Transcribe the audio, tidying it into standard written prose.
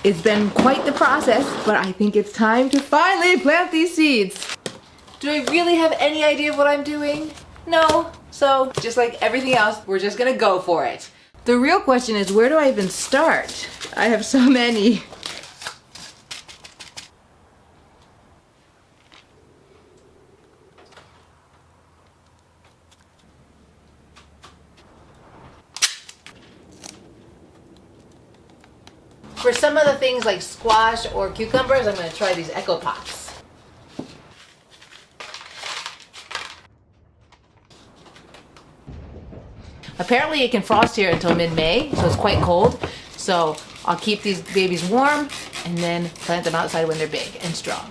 It's been quite the process, but I think it's time to finally plant these seeds. Do I really have any idea of what I'm doing? No. So, just like everything else, we're just gonna go for it. The real question is, where do I even start? I have so many. For some of the things like squash or cucumbers, I'm going to try these Echo Pots. Apparently it can frost here until mid-May, so it's quite cold. So I'll keep these babies warm and then plant them outside when they're big and strong.